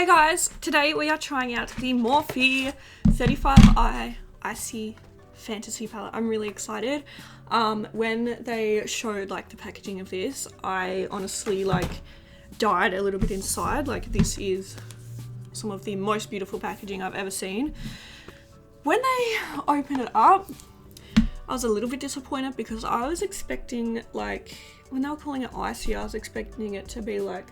Hey guys, today we are trying out the MORPHE 35I Icy Fantasy palette. I'm really excited. When they showed like the packaging of this, I honestly like died a little bit inside. Like, this is some of the most beautiful packaging I've ever seen. When they opened it up, I was a little bit disappointed because I was expecting, like, when they were calling it icy, I was expecting it to be like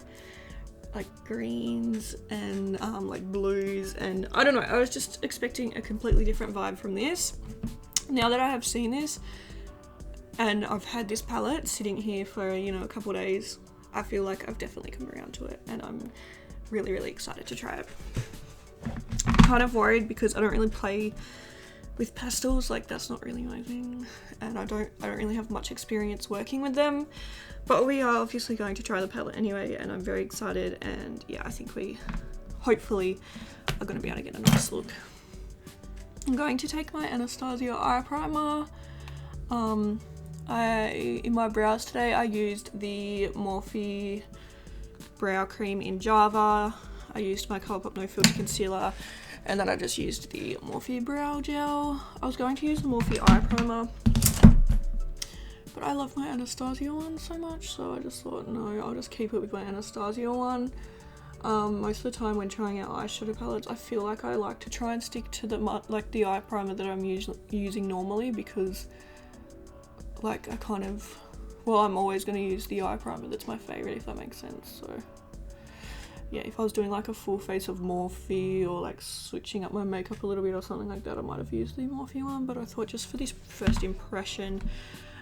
greens and like blues, and I don't know, I was just expecting a completely different vibe from this. Now that I have seen this and I've had this palette sitting here for, you know, a couple of days, I feel like I've definitely come around to it and I'm really excited to try it. I'm kind of worried because I don't really play with pastels, like that's not really my thing, and I don't really have much experience working with them, but we are obviously going to try the palette anyway, and I'm very excited. And yeah, I think we hopefully are going to be able to get a nice look. I'm going to take my Anastasia eye primer. In my brows today I used the Morphe brow cream in Java. I used my Colourpop No Filter concealer, and then I just used the Morphe brow gel. I was going to use the Morphe eye primer, but I love my Anastasia one so much, so I just thought, no, I'll just keep it with my Anastasia one. Most of the time when trying out eyeshadow palettes, I feel like I like to try and stick to the eye primer that I'm using normally, because like I'm always going to use the eye primer that's my favourite, if that makes sense. So yeah, if I was doing like a full face of Morphe or like switching up my makeup a little bit or something like that, I might have used the Morphe one, but I thought just for this first impression,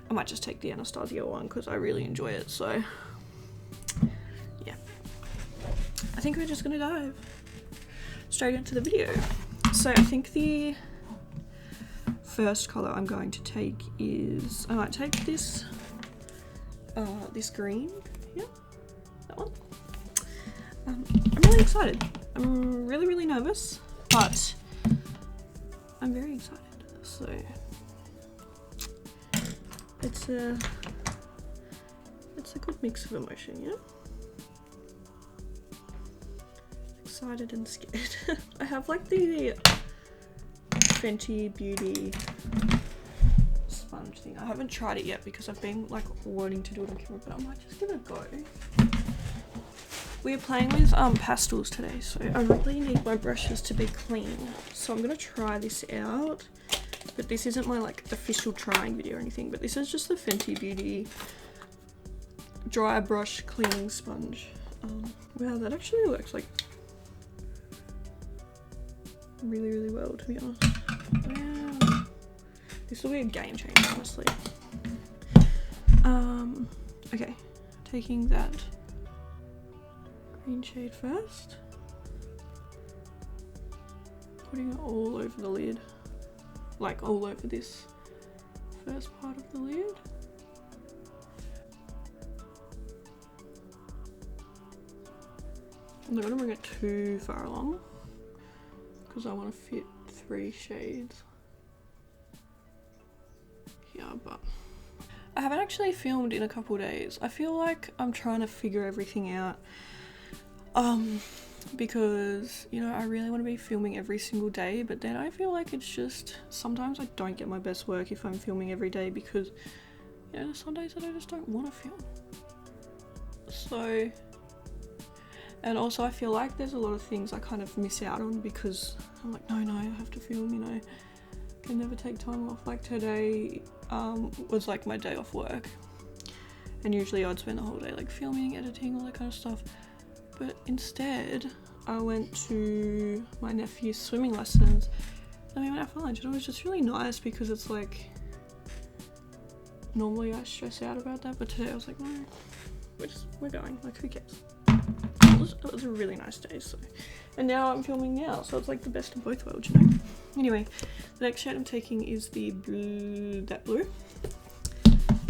I might just take the Anastasia one because I really enjoy it. So yeah, I think we're just gonna dive straight into the video. So I think the first colour I'm going to take is, I might take this this green, yeah, that one. I'm really excited. I'm really nervous, but I'm very excited. So it's a good mix of emotion, yeah? Excited and scared. I have like the Fenty Beauty sponge thing. I haven't tried it yet because I've been like wanting to do it on camera, but I might just give it a go. We're playing with pastels today, so I really need my brushes to be clean. So I'm gonna try this out, but this isn't my like official trying video or anything, but this is just the Fenty Beauty dry brush cleaning sponge. Wow, that actually works like really well, to be honest. Wow, this will be a game changer, honestly. Okay, taking that green shade first, putting it all over the lid, like all over this first part of the lid. I'm not going to bring it too far along because I want to fit 3 shades here, but I haven't actually filmed in a couple days. I feel like I'm trying to figure everything out. Because, you know, I really want to be filming every single day, but then I feel like it's just, sometimes I don't get my best work if I'm filming every day because, you know, there's some days that I just don't want to film. So, and also I feel like there's a lot of things I kind of miss out on because I'm like, no, I have to film, you know, can never take time off. Like today, was like my day off work, and usually I'd spend the whole day like filming, editing, all that kind of stuff. But instead, I went to my nephew's swimming lessons and we went out for lunch, and it was just really nice because it's like, normally I stress out about that, but today I was like, no, we're going, like who cares? It was a really nice day. So, and now I'm filming now, so it's like the best of both worlds, you know? Anyway, the next shade I'm taking is the blue, that blue.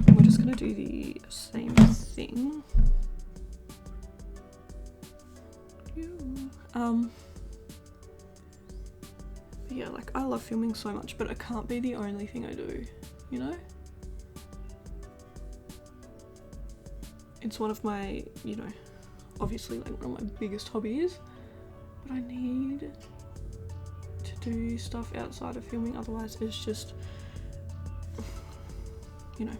And we're just gonna do the same thing. But yeah, like I love filming so much, but it can't be the only thing I do, you know? It's one of my, you know, obviously like one of my biggest hobbies, but I need to do stuff outside of filming, otherwise it's just, you know.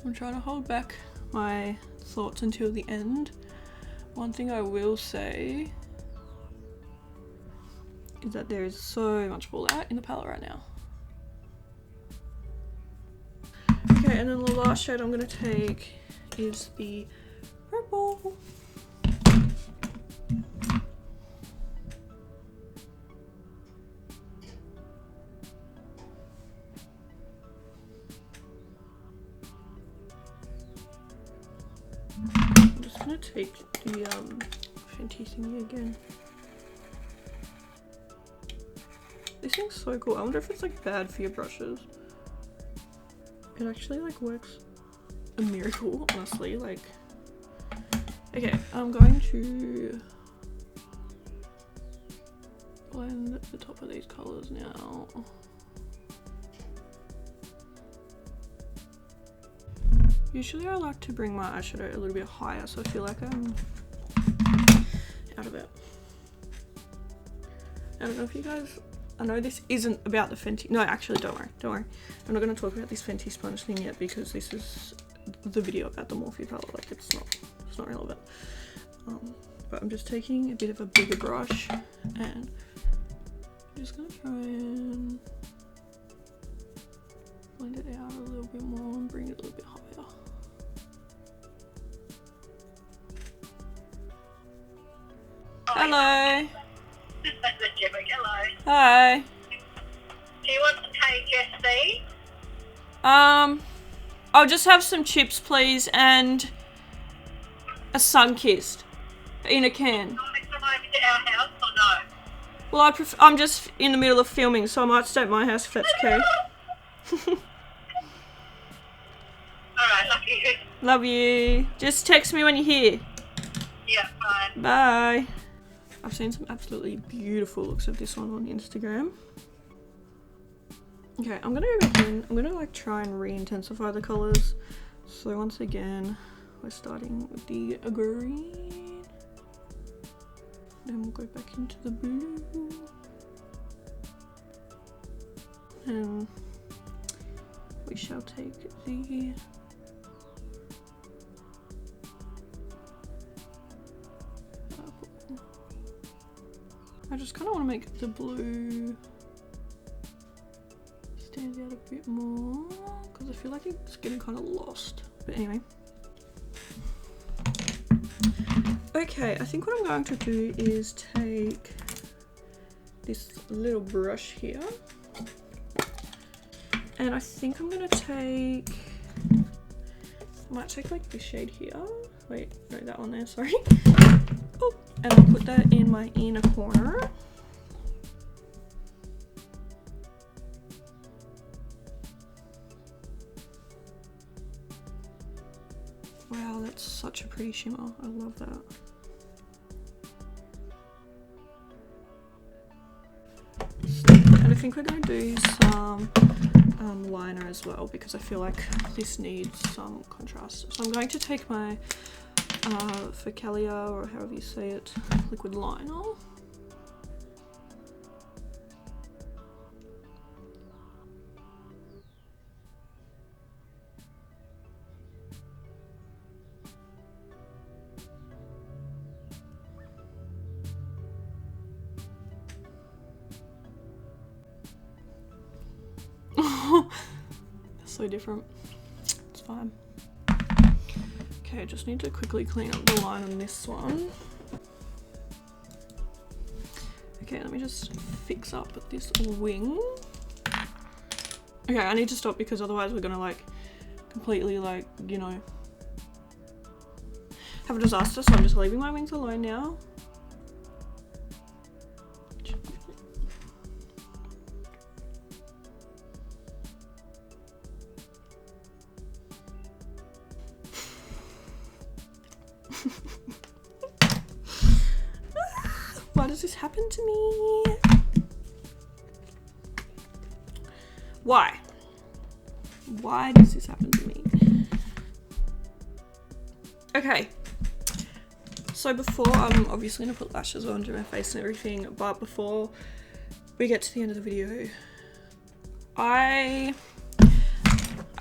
I'm trying to hold back my thoughts until the end. One thing I will say is that there is so much fallout in the palette right now. Okay, and then the last shade I'm going to take is the purple. I'm just going to take the Fenty thingy again. This thing's so cool. I wonder if it's like bad for your brushes. It actually like works a miracle, honestly. Like, okay, I'm going to blend the top of these colors now. Usually I like to bring my eyeshadow a little bit higher, so I feel like I'm out of it. I don't know if you guys, I know this isn't about the Fenty, no actually don't worry. I'm not going to talk about this Fenty sponge thing yet because this is the video about the Morphe palette, like it's not relevant. But I'm just taking a bit of a bigger brush and I'm just going to try and blend it out a little bit more and bring it a little bit higher. Hello. Hello. Hi. Do you want to take your seat? I'll just have some chips, please, and a Sunkist in a can. Do you want to come over to our house or no? Well, I'm just in the middle of filming, so I might stay at my house if that's okay. Alright, love you. Love you. Just text me when you're here. Yeah, fine. Bye. I've seen some absolutely beautiful looks of this one on Instagram. Okay, I'm gonna go back in. I'm gonna like try and re-intensify the colors. So once again, we're starting with the green. Then we'll go back into the blue. And we shall take the purple. I just kind of want to make the blue stand out a bit more because I feel like it's getting kind of lost. But anyway. Okay, I think what I'm going to do is take this little brush here. And I think I'm going to take, I might take like this shade here. Wait, no, that one there, sorry. Oh, and I'll put that in my inner corner. Wow, that's such a pretty shimmer. I love that. And I think we're going to do some liner as well because I feel like this needs some contrast. So I'm going to take my Facalia, or however you say it, liquid liner. So different. It's fine. Okay, I just need to quickly clean up the line on this one. Okay, let me just fix up this wing. Okay, I need to stop because otherwise we're gonna like completely like, you know, have a disaster, so I'm just leaving my wings alone now. Why does this happen to me? Why? Why does this happen to me? Okay, So before, I'm obviously gonna put lashes on, do my face and everything, but before we get to the end of the video, I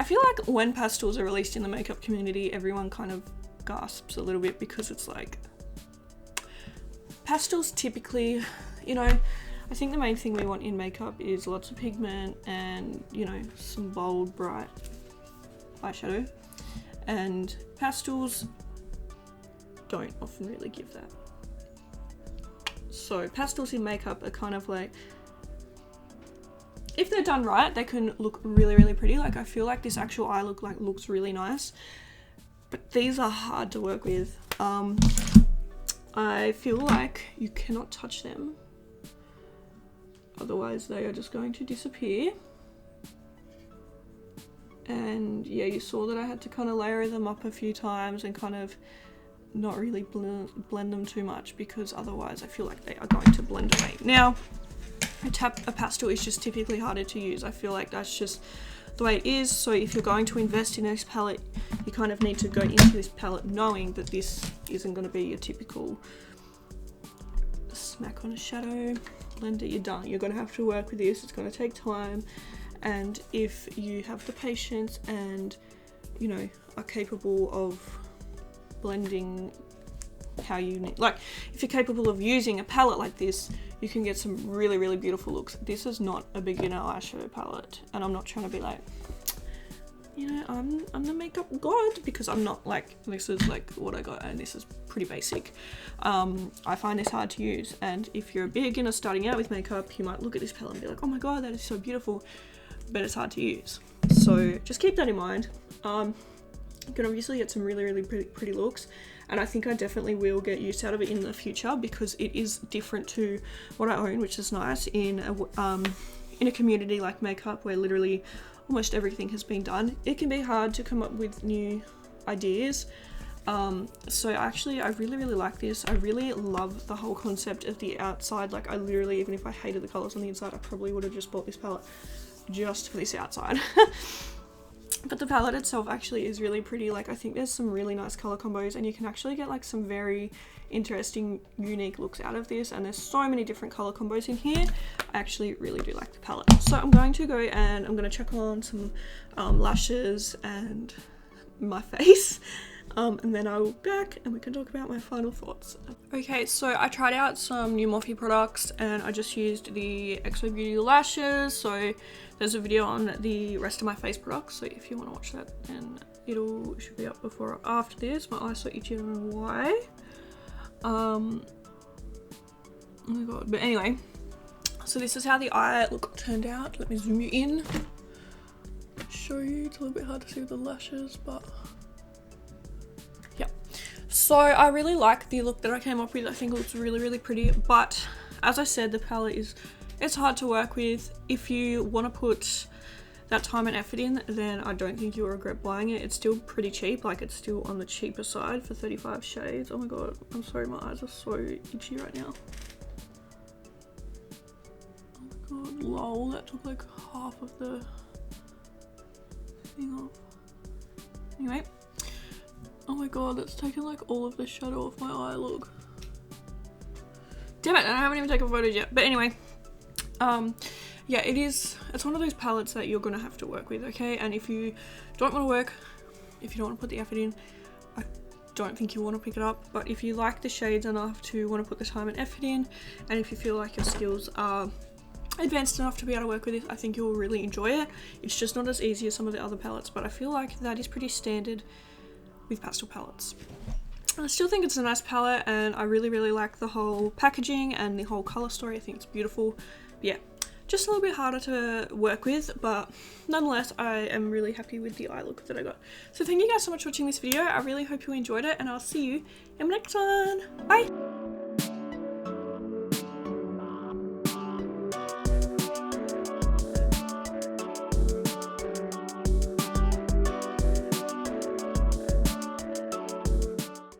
feel like when pastels are released in the makeup community, everyone kind of gasps a little bit, because it's like, pastels typically, you know, I think the main thing we want in makeup is lots of pigment and, you know, some bold, bright eyeshadow, and pastels don't often really give that. So pastels in makeup are kind of like, if they're done right, they can look really, really pretty. Like, I feel like this actual eye look looks really nice, but these are hard to work with. I feel like you cannot touch them, otherwise they are just going to disappear. And yeah, you saw that I had to kind of layer them up a few times and kind of not really blend them too much, because otherwise I feel like they are going to blend away. Now, a pastel is just typically harder to use. I feel like that's just the way it is. So if you're going to invest in this palette, you kind of need to go into this palette knowing that this isn't going to be your typical smack on a shadow, blend it, you're done. You're going to have to work with this. It's going to take time, and if you have the patience and, you know, are capable of blending how you need, like, if you're capable of using a palette like this, you can get some really, really beautiful looks. This is not a beginner eyeshadow palette, and I'm not trying to be like, you know, I'm the makeup god, because I'm not. Like, this is like what I got, and this is pretty basic. I find this hard to use, and if you're a beginner starting out with makeup, you might look at this palette and be like, oh my god, that is so beautiful, but it's hard to use. So just keep that in mind. You can obviously get some really, really pretty looks, and I think I definitely will get use out of it in the future, because it is different to what I own, which is nice in a community like makeup, where literally almost everything has been done. It can be hard to come up with new ideas. So actually, I really, really like this. I really love the whole concept of the outside. Like, I literally, even if I hated the colors on the inside, I probably would have just bought this palette just for this outside. But the palette itself actually is really pretty. Like, I think there's some really nice color combos, and you can actually get like some very interesting, unique looks out of this, and there's so many different color combos in here. I actually really do like the palette. So I'm going to go and I'm going to check on some lashes and my face, and then I will be back and we can talk about my final thoughts. Okay, so I tried out some new Morphe products, and I just used the XO Beauty lashes. So there's a video on the rest of my face products, so if you want to watch that, then should be up before or after this. My eyes so itchy, I don't know why. Oh my god. But anyway, so this is how the eye look turned out. Let me zoom you in, show you. It's a little bit hard to see with the lashes, but yeah. So I really like the look that I came up with. I think it looks really, really pretty, but as I said, the palette it's hard to work with. If you want to put that time and effort in, then I don't think you'll regret buying it. It's still pretty cheap. Like, it's still on the cheaper side for 35 shades. Oh my god, I'm sorry, my eyes are so itchy right now. Oh my god, lol, that took like half of the thing off. Anyway, oh my god, that's taken like all of the shadow off my eye, look. Damn it, I haven't even taken photos yet. But anyway, yeah, it's one of those palettes that you're gonna have to work with, okay? And if you don't want to work, if you don't want to put the effort in, I don't think you want to pick it up. But if you like the shades enough to want to put the time and effort in, and if you feel like your skills are advanced enough to be able to work with it, I think you'll really enjoy it. It's just not as easy as some of the other palettes, but I feel like that is pretty standard with pastel palettes. I still think it's a nice palette, and I really, really like the whole packaging and the whole color story. I think it's beautiful. Yeah, just a little bit harder to work with, but nonetheless, I am really happy with the eye look that I got. So thank you guys so much for watching this video. I really hope you enjoyed it, and I'll see you in the next one. Bye!